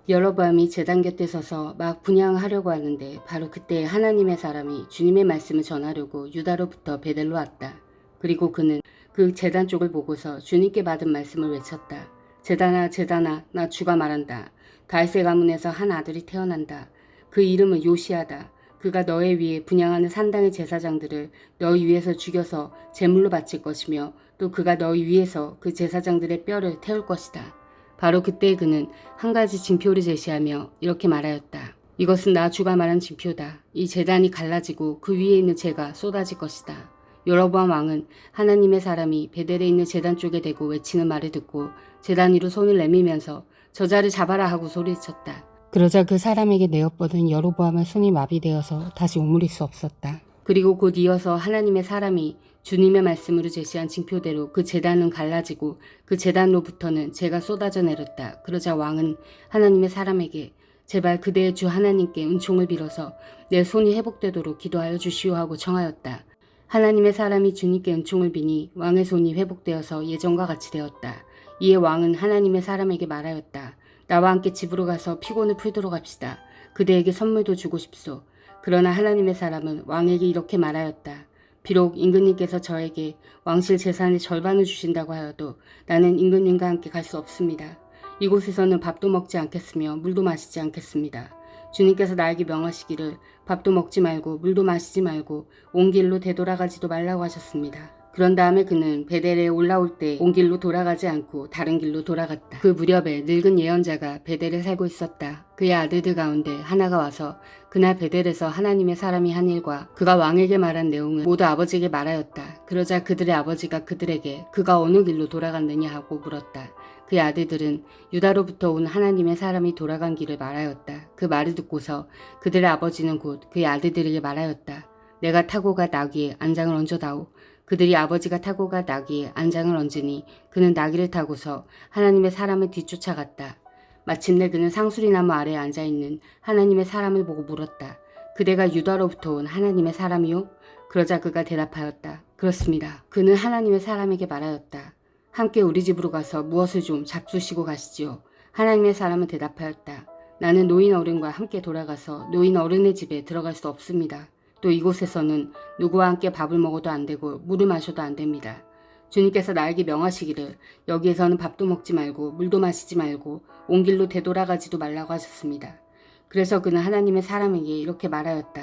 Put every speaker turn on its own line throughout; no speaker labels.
여로보암이 제단 곁에 서서 막 분향하려고 하는데 바로 그때 하나님의 사람이 주님의 말씀을 전하려고 유다로부터 베델로 왔다. 그리고 그는 그 제단 쪽을 보고서 주님께 받은 말씀을 외쳤다. 제단아 제단아 나 주가 말한다. 다윗의 가문에서 한 아들이 태어난다. 그 이름은 요시아다. 그가 너의 위에 분향하는 산당의 제사장들을 너희 위에서 죽여서 제물로 바칠 것이며 또 그가 너희 위에서 그 제사장들의 뼈를 태울 것이다. 바로 그때 그는 한 가지 징표를 제시하며 이렇게 말하였다. 이것은 나 주가 말한 징표다. 이 제단이 갈라지고 그 위에 있는 재가 쏟아질 것이다. 여로보암 왕은 하나님의 사람이 베델에 있는 제단 쪽에 대고 외치는 말을 듣고 제단 위로 손을 내밀면서 저자를 잡아라 하고 소리쳤다. 그러자 그 사람에게 내어뻗은 여로보암의 손이 마비되어서 다시 오므릴 수 없었다. 그리고 곧 이어서 하나님의 사람이 주님의 말씀으로 제시한 징표대로 그 제단은 갈라지고 그 제단로부터는 재가 쏟아져 내렸다. 그러자 왕은 하나님의 사람에게 제발 그대의 주 하나님께 은총을 빌어서 내 손이 회복되도록 기도하여 주시오 하고 청하였다. 하나님의 사람이 주님께 은총을 비니 왕의 손이 회복되어서 예전과 같이 되었다. 이에 왕은 하나님의 사람에게 말하였다. 나와 함께 집으로 가서 피곤을 풀도록 합시다. 그대에게 선물도 주고 싶소. 그러나 하나님의 사람은 왕에게 이렇게 말하였다. 비록 임금님께서 저에게 왕실 재산의 절반을 주신다고 하여도 나는 임금님과 함께 갈 수 없습니다. 이곳에서는 밥도 먹지 않겠으며 물도 마시지 않겠습니다. 주님께서 나에게 명하시기를 밥도 먹지 말고 물도 마시지 말고 온 길로 되돌아가지도 말라고 하셨습니다. 그런 다음에 그는 베델에 올라올 때 온 길로 돌아가지 않고 다른 길로 돌아갔다. 그 무렵에 늙은 예언자가 베델에 살고 있었다. 그의 아들들 가운데 하나가 와서 그날 베델에서 하나님의 사람이 한 일과 그가 왕에게 말한 내용을 모두 아버지에게 말하였다. 그러자 그들의 아버지가 그들에게 그가 어느 길로 돌아갔느냐 하고 물었다. 그의 아들들은 유다로부터 온 하나님의 사람이 돌아간 길을 말하였다. 그 말을 듣고서 그들의 아버지는 곧 그의 아들들에게 말하였다. 내가 타고 가 나귀에 안장을 얹어다오. 그들이 아버지가 타고 가 나귀에 안장을 얹으니 그는 나귀를 타고서 하나님의 사람을 뒤쫓아갔다. 마침내 그는 상수리나무 아래에 앉아있는 하나님의 사람을 보고 물었다. 그대가 유다로부터 온 하나님의 사람이요? 그러자 그가 대답하였다. 그렇습니다. 그는 하나님의 사람에게 말하였다. 함께 우리 집으로 가서 무엇을 좀 잡수시고 가시지요. 하나님의 사람은 대답하였다. 나는 노인 어른과 함께 돌아가서 노인 어른의 집에 들어갈 수 없습니다. 또 이곳에서는 누구와 함께 밥을 먹어도 안 되고 물을 마셔도 안 됩니다. 주님께서 나에게 명하시기를 여기에서는 밥도 먹지 말고 물도 마시지 말고 온 길로 되돌아가지도 말라고 하셨습니다. 그래서 그는 하나님의 사람에게 이렇게 말하였다.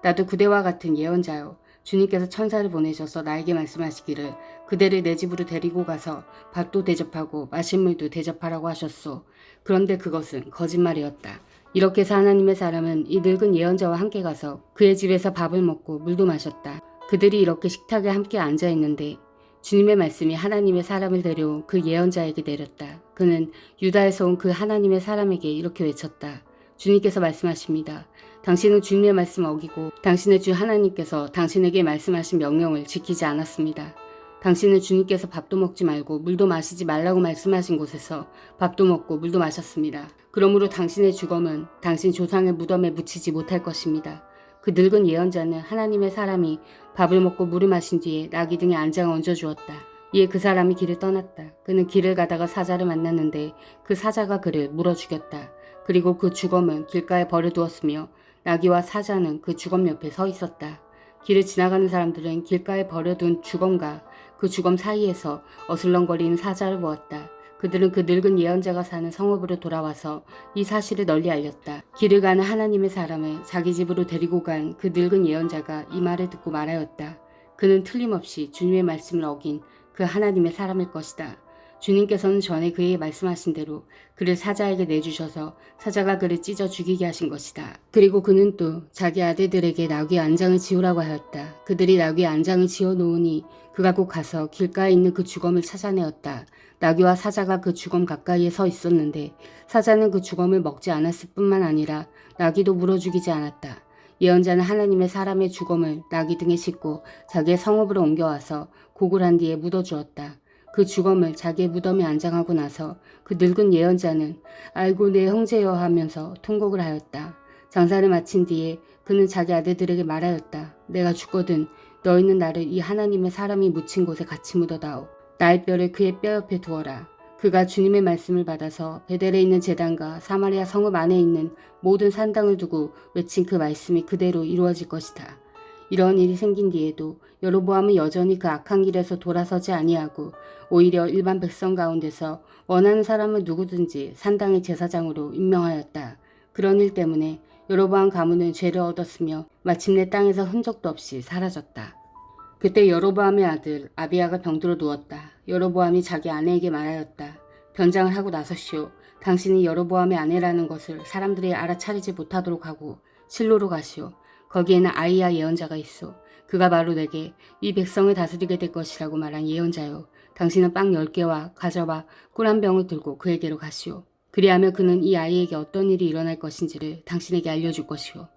나도 그대와 같은 예언자요. 주님께서 천사를 보내셔서 나에게 말씀하시기를 그대를 내 집으로 데리고 가서 밥도 대접하고 마실 물도 대접하라고 하셨소. 그런데 그것은 거짓말이었다. 이렇게 해서 하나님의 사람은 이 늙은 예언자와 함께 가서 그의 집에서 밥을 먹고 물도 마셨다. 그들이 이렇게 식탁에 함께 앉아있는데 주님의 말씀이 하나님의 사람을 데려온 그 예언자에게 내렸다. 그는 유다에서 온 그 하나님의 사람에게 이렇게 외쳤다. 주님께서 말씀하십니다. 당신은 주님의 말씀을 어기고 당신의 주 하나님께서 당신에게 말씀하신 명령을 지키지 않았습니다. 당신은 주님께서 밥도 먹지 말고 물도 마시지 말라고 말씀하신 곳에서 밥도 먹고 물도 마셨습니다. 그러므로 당신의 죽음은 당신 조상의 무덤에 묻히지 못할 것입니다. 그 늙은 예언자는 하나님의 사람이 밥을 먹고 물을 마신 뒤에 나귀 등에 안장을 얹어주었다. 이에 그 사람이 길을 떠났다. 그는 길을 가다가 사자를 만났는데 그 사자가 그를 물어 죽였다. 그리고 그 주검은 길가에 버려두었으며 나귀와 사자는 그 주검 옆에 서 있었다. 길을 지나가는 사람들은 길가에 버려둔 주검과 그 주검 사이에서 어슬렁거리는 사자를 보았다. 그들은 그 늙은 예언자가 사는 성읍으로 돌아와서 이 사실을 널리 알렸다. 길을 가는 하나님의 사람을 자기 집으로 데리고 간 그 늙은 예언자가 이 말을 듣고 말하였다. 그는 틀림없이 주님의 말씀을 어긴 그 하나님의 사람일 것이다. 주님께서는 전에 그에게 말씀하신 대로 그를 사자에게 내주셔서 사자가 그를 찢어 죽이게 하신 것이다. 그리고 그는 또 자기 아들들에게 나귀의 안장을 지우라고 하였다. 그들이 나귀의 안장을 지어 놓으니 그가 곧 가서 길가에 있는 그 주검을 찾아내었다. 나귀와 사자가 그 주검 가까이에 서 있었는데 사자는 그 주검을 먹지 않았을 뿐만 아니라 나귀도 물어 죽이지 않았다. 예언자는 하나님의 사람의 주검을 나귀 등에 싣고 자기의 성읍으로 옮겨와서 고글한 뒤에 묻어주었다. 그 주검을 자기의 무덤에 안장하고 나서 그 늙은 예언자는 아이고 내 형제여 하면서 통곡을 하였다. 장사를 마친 뒤에 그는 자기 아들들에게 말하였다. 내가 죽거든 너희는 나를 이 하나님의 사람이 묻힌 곳에 같이 묻어다오. 나의 뼈를 그의 뼈 옆에 두어라. 그가 주님의 말씀을 받아서 베델에 있는 제단과 사마리아 성읍 안에 있는 모든 산당을 두고 외친 그 말씀이 그대로 이루어질 것이다. 이런 일이 생긴 뒤에도 여로보암은 여전히 그 악한 길에서 돌아서지 아니하고 오히려 일반 백성 가운데서 원하는 사람을 누구든지 산당의 제사장으로 임명하였다. 그런 일 때문에 여로보암 가문은 죄를 얻었으며 마침내 땅에서 흔적도 없이 사라졌다. 그때 여로보암의 아들 아비야가 병들어 누웠다. 여로보암이 자기 아내에게 말하였다. 변장을 하고 나서시오. 당신이 여로보암의 아내라는 것을 사람들이 알아차리지 못하도록 하고 실로로 가시오. 거기에는 아이야 예언자가 있어. 그가 바로 내게 이 백성을 다스리게 될 것이라고 말한 예언자요. 당신은 빵 10개와 가져와 꿀 한 병을 들고 그에게로 가시오. 그리하면 그는 이 아이에게 어떤 일이 일어날 것인지를 당신에게 알려줄 것이오.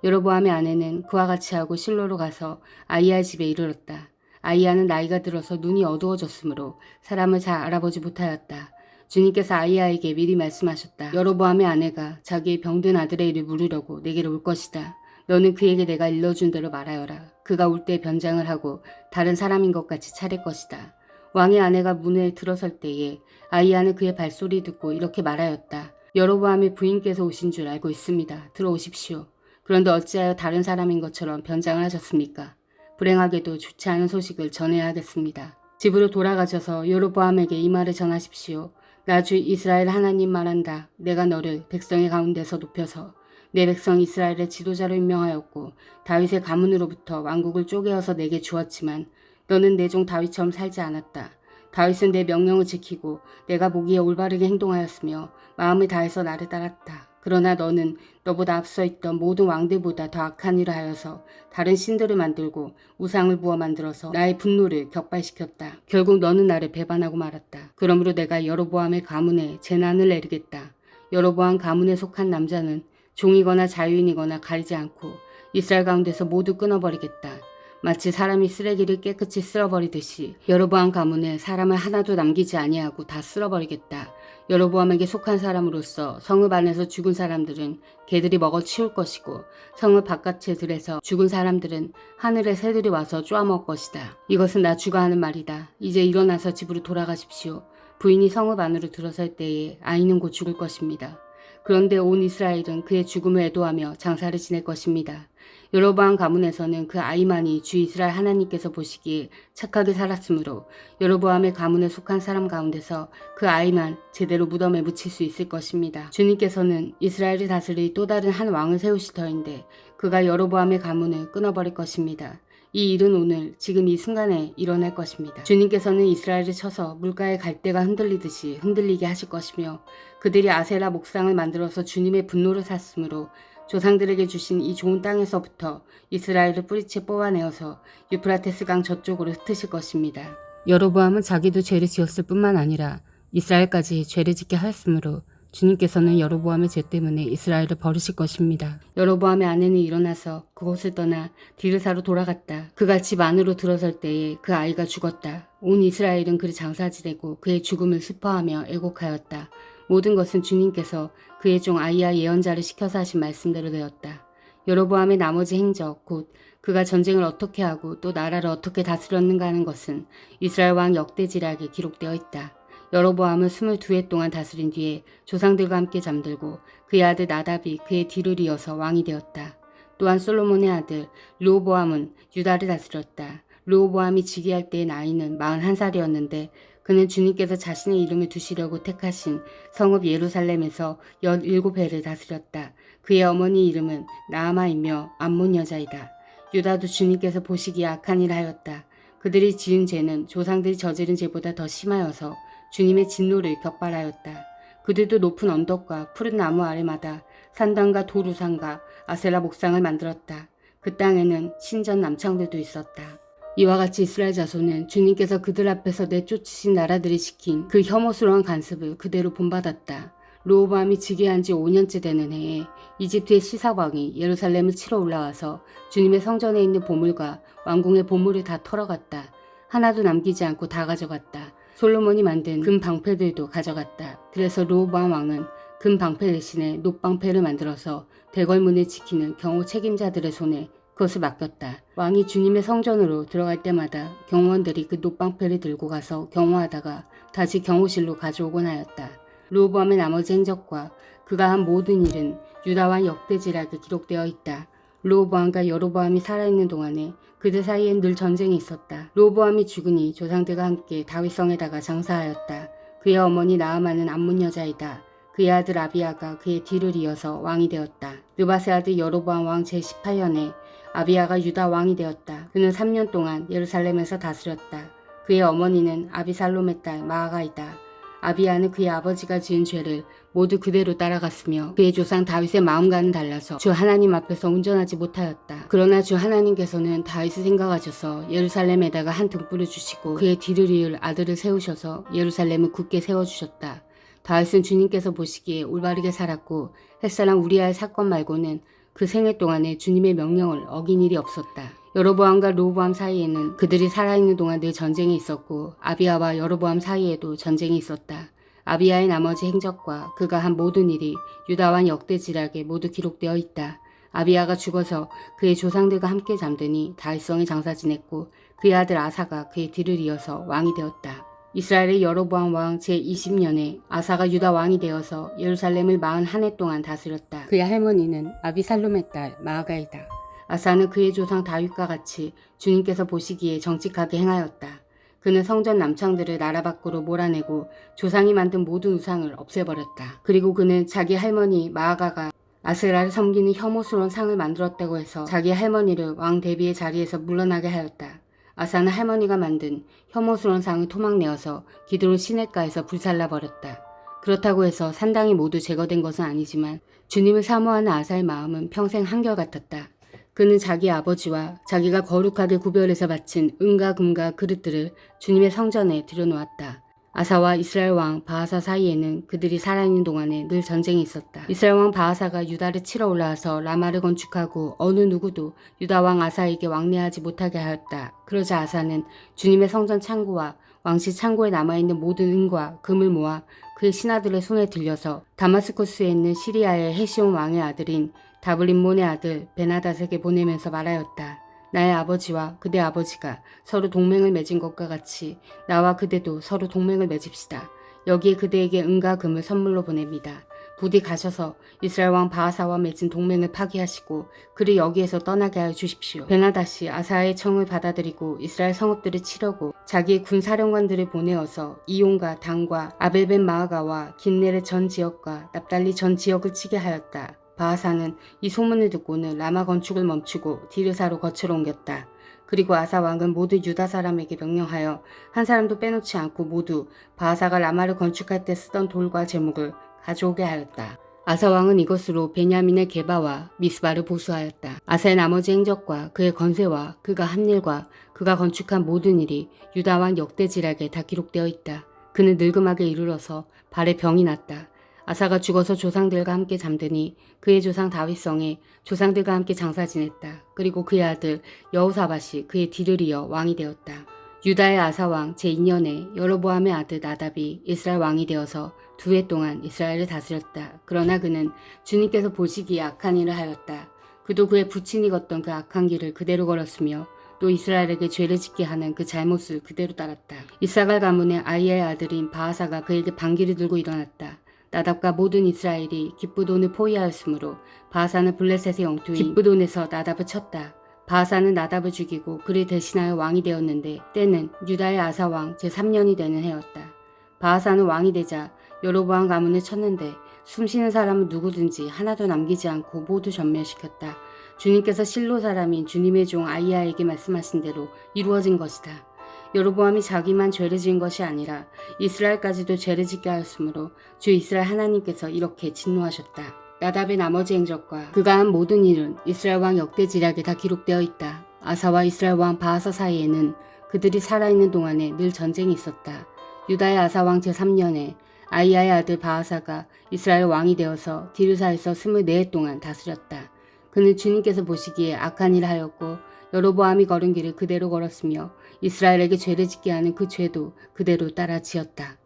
여로보암의 아내는 그와 같이 하고 실로로 가서 아이야 집에 이르렀다. 아이야는 나이가 들어서 눈이 어두워졌으므로 사람을 잘 알아보지 못하였다. 주님께서 아이야에게 미리 말씀하셨다. 여로보암의 아내가 자기의 병든 아들의 일을 물으려고 내게로 올 것이다. 너는 그에게 내가 일러준 대로 말하여라. 그가 올 때 변장을 하고 다른 사람인 것 같이 차릴 것이다. 왕의 아내가 문에 들어설 때에 아이야는 그의 발소리 듣고 이렇게 말하였다. 여로보암의 부인께서 오신 줄 알고 있습니다. 들어오십시오. 그런데 어찌하여 다른 사람인 것처럼 변장을 하셨습니까? 불행하게도 좋지 않은 소식을 전해야 하겠습니다. 집으로 돌아가셔서 여로보암에게 이 말을 전하십시오. 나 주 이스라엘 하나님 말한다. 내가 너를 백성의 가운데서 높여서 내 백성 이스라엘의 지도자로 임명하였고 다윗의 가문으로부터 왕국을 쪼개어서 내게 주었지만 너는 내 종 다윗처럼 살지 않았다. 다윗은 내 명령을 지키고 내가 보기에 올바르게 행동하였으며 마음을 다해서 나를 따랐다. 그러나 너는 너보다 앞서 있던 모든 왕들보다 더 악한 일을 하여서 다른 신들을 만들고 우상을 부어 만들어서 나의 분노를 격발시켰다. 결국 너는 나를 배반하고 말았다. 그러므로 내가 여로보암의 가문에 재난을 내리겠다. 여로보암 가문에 속한 남자는 종이거나 자유인이거나 가리지 않고 이스라엘 가운데서 모두 끊어버리겠다. 마치 사람이 쓰레기를 깨끗이 쓸어버리듯이 여로보암 가문에 사람을 하나도 남기지 아니하고 다 쓸어버리겠다. 여로보암에게 속한 사람으로서 성읍 안에서 죽은 사람들은 개들이 먹어 치울 것이고 성읍 바깥의 들에서 죽은 사람들은 하늘의 새들이 와서 쪼아먹을 것이다. 이것은 나 주가 하는 말이다. 이제 일어나서 집으로 돌아가십시오. 부인이 성읍 안으로 들어설 때에 아이는 곧 죽을 것입니다. 그런데 온 이스라엘은 그의 죽음을 애도하며 장사를 지낼 것입니다. 여로보암 가문에서는 그 아이만이 주 이스라엘 하나님께서 보시기에 착하게 살았으므로 여로보암의 가문에 속한 사람 가운데서 그 아이만 제대로 무덤에 묻힐 수 있을 것입니다. 주님께서는 이스라엘을 다스릴 또 다른 한 왕을 세우실 터인데 그가 여로보암의 가문을 끊어버릴 것입니다. 이 일은 오늘 지금 이 순간에 일어날 것입니다. 주님께서는 이스라엘을 쳐서 물가의 갈대가 흔들리듯이 흔들리게 하실 것이며 그들이 아세라 목상을 만들어서 주님의 분노를 샀으므로 조상들에게 주신 이 좋은 땅에서부터 이스라엘을 뿌리채 뽑아내어서 유프라테스 강 저쪽으로 흩으실 것입니다. 여로보암은 자기도 죄를 지었을 뿐만 아니라 이스라엘까지 죄를 짓게 하였으므로 주님께서는 여로보암의 죄 때문에 이스라엘을 버리실 것입니다. 여로보암의 아내는 일어나서 그곳을 떠나 디르사로 돌아갔다. 그가 집 안으로 들어설 때에 그 아이가 죽었다. 온 이스라엘은 그를 장사지내고 그의 죽음을 슬퍼하며 애곡하였다. 모든 것은 주님께서 그의 종 아이야 예언자를 시켜서 하신 말씀대로 되었다. 여로보암의 나머지 행적 곧 그가 전쟁을 어떻게 하고 또 나라를 어떻게 다스렸는가 하는 것은 이스라엘 왕 역대지략에 기록되어 있다. 여로보암은 22해 동안 다스린 뒤에 조상들과 함께 잠들고 그의 아들 나답이 그의 뒤를 이어서 왕이 되었다. 또한 솔로몬의 아들 르호보암은 유다를 다스렸다. 르호보암이 즉위할 때의 나이는 41살이었는데 그는 주님께서 자신의 이름을 두시려고 택하신 성읍 예루살렘에서 17해를 다스렸다. 그의 어머니 이름은 나아마이며 암몬 여자이다. 유다도 주님께서 보시기에 악한 일을 하였다. 그들이 지은 죄는 조상들이 저지른 죄보다 더 심하여서 주님의 진노를 격발하였다. 그들도 높은 언덕과 푸른 나무 아래마다 산당과 돌우상과 아세라 목상을 만들었다. 그 땅에는 신전 남창들도 있었다. 이와 같이 이스라엘 자손은 주님께서 그들 앞에서 내쫓으신 나라들이 시킨 그 혐오스러운 간섭을 그대로 본받았다. 르호보암이 즉위한 지 5년째 되는 해에 이집트의 시사왕이 예루살렘을 치러 올라와서 주님의 성전에 있는 보물과 왕궁의 보물을 다 털어갔다. 하나도 남기지 않고 다 가져갔다. 솔로몬이 만든 금 방패들도 가져갔다. 그래서 르호보암 왕은 금 방패 대신에 놋방패를 만들어서 대궐문을 지키는 경호 책임자들의 손에 그것을 맡겼다. 왕이 주님의 성전으로 들어갈 때마다 경호원들이 그 놋방패를 들고 가서 경호하다가 다시 경호실로 가져오곤 하였다. 르호보암의 나머지 행적과 그가 한 모든 일은 유다와 역대지략에 기록되어 있다. 르호보암과 여로보암이 살아있는 동안에 그들 사이엔 늘 전쟁이 있었다. 르호보암이 죽으니 조상들과 함께 다윗성에다가 장사하였다. 그의 어머니 나아만은 암몬 여자이다. 그의 아들 아비야가 그의 뒤를 이어서 왕이 되었다. 느밧의 아들 여로보암 왕 제18년에 아비야가 유다 왕이 되었다. 그는 3년 동안 예루살렘에서 다스렸다. 그의 어머니는 아비살롬의 딸 마아가이다. 아비야는 그의 아버지가 지은 죄를 모두 그대로 따라갔으며 그의 조상 다윗의 마음과는 달라서 주 하나님 앞에서 온전하지 못하였다. 그러나 주 하나님께서는 다윗을 생각하셔서 예루살렘에다가 한 등불을 주시고 그의 뒤를 이을 아들을 세우셔서 예루살렘을 굳게 세워주셨다. 다윗은 주님께서 보시기에 올바르게 살았고 햇사람 우리아의 사건 말고는 그 생애 동안에 주님의 명령을 어긴 일이 없었다. 여로보암과 르호보암 사이에는 그들이 살아있는 동안 늘 전쟁이 있었고 아비야와 여로보암 사이에도 전쟁이 있었다. 아비야의 나머지 행적과 그가 한 모든 일이 유다와 역대지략에 모두 기록되어 있다. 아비야가 죽어서 그의 조상들과 함께 잠드니 다윗성에 장사 지냈고 그의 아들 아사가 그의 뒤를 이어서 왕이 되었다. 이스라엘의 여로보암 왕 제20년에 아사가 유다 왕이 되어서 예루살렘을 41해 동안 다스렸다. 그의 할머니는 아비살롬의 딸 마아가이다. 아사는 그의 조상 다윗과 같이 주님께서 보시기에 정직하게 행하였다. 그는 성전 남창들을 나라 밖으로 몰아내고 조상이 만든 모든 우상을 없애버렸다. 그리고 그는 자기 할머니 마아가가 아세라를 섬기는 혐오스러운 상을 만들었다고 해서 자기 할머니를 왕 대비의 자리에서 물러나게 하였다. 아사는 할머니가 만든 혐오스러운 상을 토막내어서 기드론 시냇가에서 불살라버렸다. 그렇다고 해서 산당이 모두 제거된 것은 아니지만 주님을 사모하는 아사의 마음은 평생 한결같았다. 그는 자기 아버지와 자기가 거룩하게 구별해서 바친 은과 금과 그릇들을 주님의 성전에 들여놓았다. 아사와 이스라엘 왕 바하사 사이에는 그들이 살아있는 동안에 늘 전쟁이 있었다. 이스라엘 왕 바하사가 유다를 치러 올라와서 라마를 건축하고 어느 누구도 유다 왕 아사에게 왕래하지 못하게 하였다. 그러자 아사는 주님의 성전 창고와 왕실 창고에 남아있는 모든 은과 금을 모아 그의 신하들의 손에 들려서 다마스쿠스에 있는 시리아의 헤시온 왕의 아들인 다블림몬의 아들 베나닷에게 보내면서 말하였다. 나의 아버지와 그대 아버지가 서로 동맹을 맺은 것과 같이 나와 그대도 서로 동맹을 맺읍시다. 여기에 그대에게 은과 금을 선물로 보냅니다. 부디 가셔서 이스라엘 왕 바하사와 맺은 동맹을 파기하시고 그를 여기에서 떠나게 하여 주십시오. 베나닷이 아사의 청을 받아들이고 이스라엘 성읍들을 치려고 자기의 군 사령관들을 보내어서 이온과 단과 아벨벤 마아가와 긴네렛 전 지역과 납달리 전 지역을 치게 하였다. 바하사는 이 소문을 듣고는 라마 건축을 멈추고 디르사로 거처를 옮겼다. 그리고 아사 왕은 모든 유다 사람에게 명령하여 한 사람도 빼놓지 않고 모두 바하사가 라마를 건축할 때 쓰던 돌과 제목을 가져오게 하였다. 아사 왕은 이것으로 베냐민의 게바와 미스바를 보수하였다. 아사의 나머지 행적과 그의 건세와 그가 한 일과 그가 건축한 모든 일이 유다 왕 역대지략에 다 기록되어 있다. 그는 늙음하게 이르러서 발에 병이 났다. 아사가 죽어서 조상들과 함께 잠드니 그의 조상 다윗성에 조상들과 함께 장사 지냈다. 그리고 그의 아들 여호사밧이 그의 뒤를 이어 왕이 되었다. 유다의 아사왕 제2년에 여로보암의 아들 나답이 이스라엘 왕이 되어서 2해 동안 이스라엘을 다스렸다. 그러나 그는 주님께서 보시기에 악한 일을 하였다. 그도 그의 부친이 걷던 그 악한 길을 그대로 걸었으며 또 이스라엘에게 죄를 짓게 하는 그 잘못을 그대로 따랐다. 이사갈 가문의 아이의 아들인 바하사가 그에게 반기를 들고 일어났다. 나답과 모든 이스라엘이 기브돈을 포위하였으므로 바하사는 블레셋의 영토인 기브돈에서 나답을 쳤다. 바하사는 나답을 죽이고 그를 대신하여 왕이 되었는데 때는 유다의 아사왕 제3년이 되는 해였다. 바하사는 왕이 되자 여로보암 가문을 쳤는데 숨쉬는 사람은 누구든지 하나도 남기지 않고 모두 전멸시켰다. 주님께서 실로 사람인 주님의 종 아이야에게 말씀하신 대로 이루어진 것이다. 여로보암이 자기만 죄를 지은 것이 아니라 이스라엘까지도 죄를 짓게 하였으므로 주 이스라엘 하나님께서 이렇게 진노하셨다. 나답의 나머지 행적과 그가 한 모든 일은 이스라엘 왕 역대지략에 다 기록되어 있다. 아사와 이스라엘 왕 바하사 사이에는 그들이 살아있는 동안에 늘 전쟁이 있었다. 유다의 아사 왕 제3년에 아이야의 아들 바하사가 이스라엘 왕이 되어서 디르사에서 24해 동안 다스렸다. 그는 주님께서 보시기에 악한 일을 하였고 여로보암이 걸은 길을 그대로 걸었으며 이스라엘에게 죄를 짓게 하는 그 죄도 그대로 따라 지었다.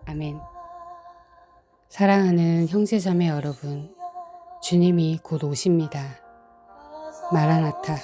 아멘. 사랑하는 형제자매 여러분, 주님이 곧 오십니다. 마라나타.